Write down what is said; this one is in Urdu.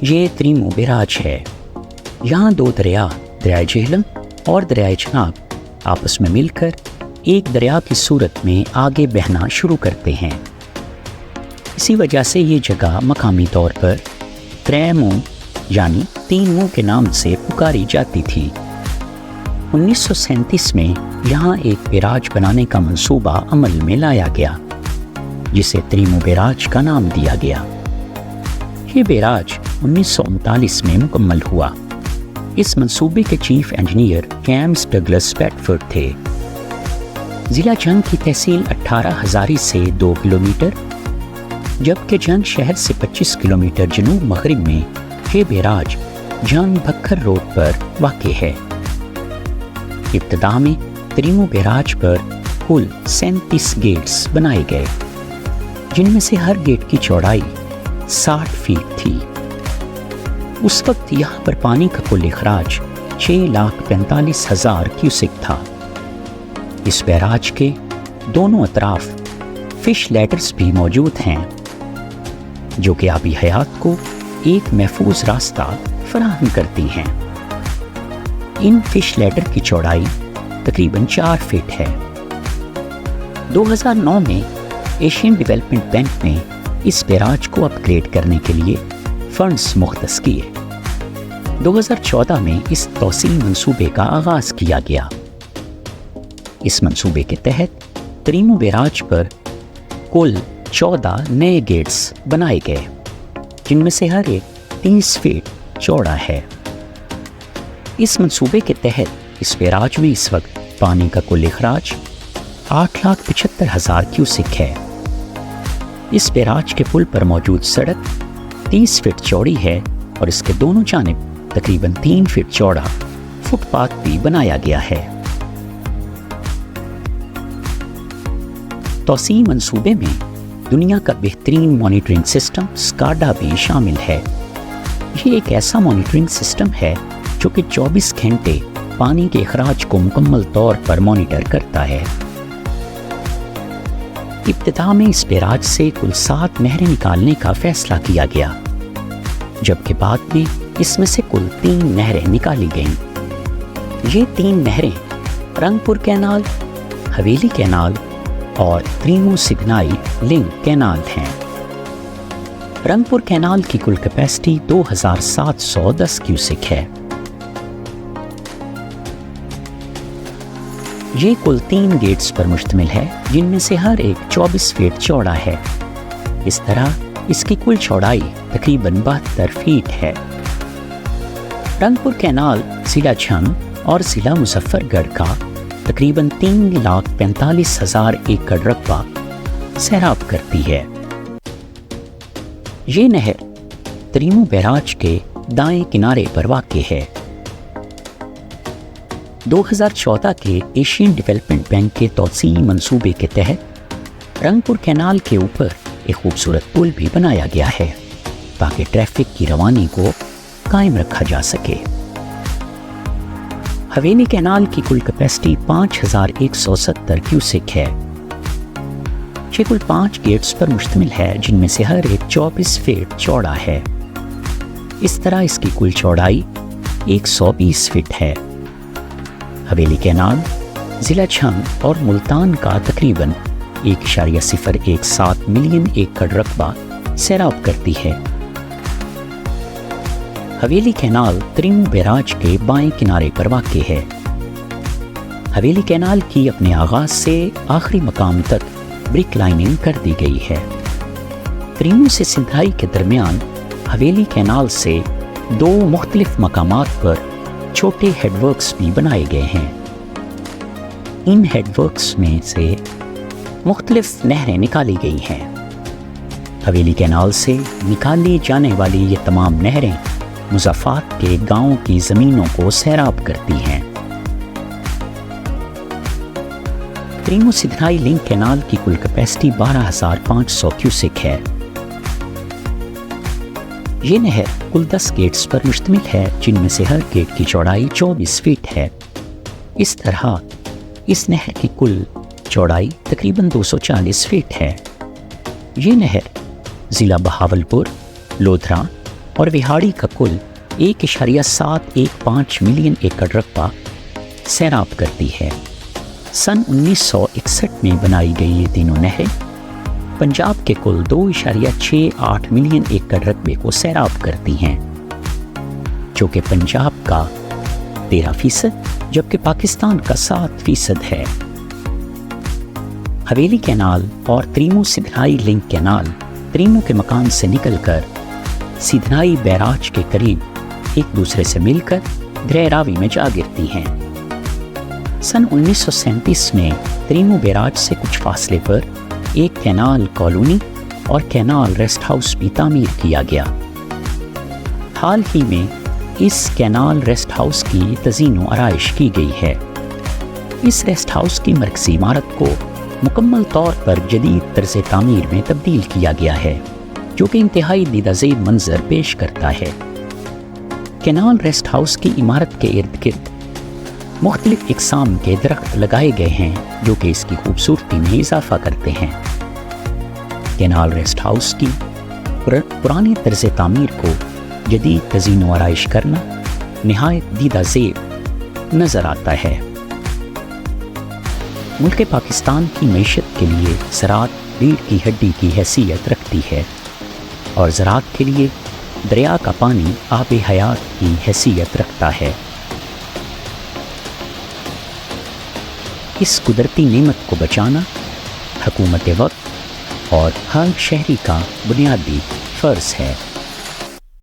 یہ تریمو بیراج ہے۔ یہاں دو دریا، دریائے جہلم اور دریائے چناب آپس میں مل کر ایک دریا کی صورت میں آگے بہنا شروع کرتے ہیں۔ اسی وجہ سے یہ جگہ مقامی طور پر تریمو یعنی تین منہ کے نام سے پکاری جاتی تھی۔ 1937 میں یہاں ایک بیراج بنانے کا منصوبہ عمل میں لایا گیا جسے تریمو بیراج کا نام دیا گیا۔ یہ بیراج 1939 میں مکمل ہوا۔ اس منصوبے کے چیف انجینئر جیمز ڈگلس بیڈفورڈ تھے۔ ضلع جنگ کی تحصیل 18 ہزاری سے 2 کلومیٹر، جبکہ جنگ شہر سے 25 کلومیٹر جنوب مغرب میں یہ بیراج جان بکھر روڈ پر واقع ہے۔ ابتدا میں تریمو بیراج پر کل 37 گیٹس بنائے گئے، جن میں سے ہر گیٹ کی چوڑائی 60 فیٹ تھی۔ اس وقت یہاں پر پانی کا کل اخراج 6,45,000 کیوسک تھا۔ اس بیراج کے دونوں اطراف فش لیڈرز بھی موجود ہیں جو کہ آبی حیات کو ایک محفوظ راستہ فراہم کرتی ہیں۔ ان فش لیڈر کی چوڑائی تقریباً 4 فٹ ہے۔ 2009 میں ایشین ڈیولپمنٹ بینک نے اس بیراج کو اپ گریڈ کرنے کے لیے فنڈز مختص کیے۔ 2014 میں اس توسیع منصوبے کا آغاز کیا گیا۔ اس منصوبے کے تحت تریمو بیراج پر کل 14 نئے گیٹس بنائے گئے، جن میں سے ہر ایک 30 فٹ چوڑا ہے۔ اس منصوبے کے تحت اس بیراج میں اس وقت پانی کا کل اخراج 8,75,000 کیوسک ہے۔ اس بیراج کے پل پر موجود سڑک 30 فٹ چوڑی ہے اور اس کے دونوں جانب تقریباً 3 فٹ چوڑا فٹ پاتھ بھی بنایا گیا ہے۔ توسیع منصوبے میں دنیا کا بہترین مانیٹرنگ سسٹم سکاڈا بھی شامل ہے۔ یہ ایک ایسا مانیٹرنگ سسٹم ہے جو کہ 24 گھنٹے پانی کے اخراج کو مکمل طور پر مانیٹر کرتا ہے۔ ابتدا میں اس بیراج سے کل 7 نہریں نکالنے کا فیصلہ کیا گیا، جبکہ بعد میں اس میں سے کل 3 نہریں نکالی گئیں۔ یہ 3 نہریں رنگ پور کینال، حویلی کینال اور تریمو سگنائی لنک کینال ہیں۔ رنگ پور کینال کی کل کیپیسٹی 2,710 کیوسک ہے۔ یہ کل 3 گیٹس پر مشتمل ہے، جن میں سے ہر ایک 24 فٹ چوڑا ہے۔ اس طرح اس کی کل چوڑائی تقریباً 72 فٹ ہے۔ رنگ پور کینال ضلع جھنگ اور ضلع مظفر گڑھ کا تقریباً 3,45,000 ایکڑ رقبہ سیراب کرتی ہے۔ یہ نہر تریمو بیراج کے دائیں کنارے پر واقع ہے۔ 2014 کے ایشین ڈیولپمنٹ بینک کے توسیع منصوبے کے تحت رنگ پور کینال کے اوپر ایک خوبصورت پل بھی بنایا گیا ہے تاکہ ٹریفک کی روانی کو قائم رکھا جا سکے۔ حویلی کینال کی کل کیپیسٹی 5,170 کیوسک ہے۔ یہ کل 5 گیٹس پر مشتمل ہے، جن میں سے ہر ایک 24 فٹ چوڑا ہے۔ اس طرح اس کی کل چوڑائی 120 فٹ ہے۔ حویلی کینال ضلع جھنگ اور ملتان کا تقریباً 1.017 ملین ایکڑ رقبہ سیراب کرتی ہے۔ حویلی کینال تریمو بیراج کے بائیں کنارے پر واقع ہے۔ حویلی کینال کی اپنے آغاز سے آخری مقام تک بریک لائننگ کر دی گئی ہے۔ تریمو سے سندھائی کے درمیان حویلی کینال سے 2 مختلف مقامات پر چھوٹے ہیڈ ورکس بھی بنائے گئے ہیں۔ ان ہیڈ ورکس میں سے مختلف نہریں نکالی گئی ہیں۔ حویلی کینال سے نکالی جانے والی یہ تمام نہریں مضافات کے گاؤں کی زمینوں کو سیراب کرتی ہیں۔ تریمو سگنائی لنک کینال کی کل کیپیسٹی 12,500 کیوسک ہے۔ یہ نہر کل 10 گیٹس پر مشتمل ہے، جن میں سے ہر گیٹ کی چوڑائی 24 فٹ ہے۔ اس طرح اس نہر کی کل چوڑائی تقریباً 240 فٹ ہے۔ یہ نہر ضلع بہاولپور، لودھرا، اور وہاڑی کا کل 1.715 ملین ایکڑ رقبہ سیراب کرتی ہے۔ سن 1961 میں بنائی گئی یہ تینوں نہریں پنجاب کے کل 2.68 ملین ایکڑ رقبے کو سیراب کرتی ہیں، جو کہ پنجاب کا 13% جبکہ پاکستان کا 7% ہے۔ حویلی کینال اور تریمو سدھنائی لنک کینال تریمو کے مقام سے نکل کر سدھنائی بیراج کے قریب ایک دوسرے سے مل کر دریا راوی میں جا گرتی ہیں۔ سن 1937 میں تریمو بیراج سے کچھ فاصلے پر ایک کینال کالونی اور کینال ریسٹ ہاؤس بھی تعمیر کیا گیا۔ حال ہی میں اس کینال ریسٹ ہاؤس کی تزئین و آرائش کی گئی ہے۔ اس ریسٹ ہاؤس کی مرکزی عمارت کو مکمل طور پر جدید طرز تعمیر میں تبدیل کیا گیا ہے، جو کہ انتہائی دیدہ زیب منظر پیش کرتا ہے۔ کینال ریسٹ ہاؤس کی عمارت کے ارد گرد مختلف اقسام کے درخت لگائے گئے ہیں، جو کہ اس کی خوبصورتی میں اضافہ کرتے ہیں۔ کینال ریسٹ ہاؤس کی پرانی طرز تعمیر کو جدید تزئین و آرائش کرنا نہایت دیدہ زیب نظر آتا ہے۔ ملک پاکستان کی معیشت کے لیے زراعت ریڑھ کی ہڈی کی حیثیت رکھتی ہے اور زراعت کے لیے دریا کا پانی آب حیات کی حیثیت رکھتا ہے۔ اس قدرتی نعمت کو بچانا حکومت وقت اور ہر شہری کا بنیادی فرض ہے۔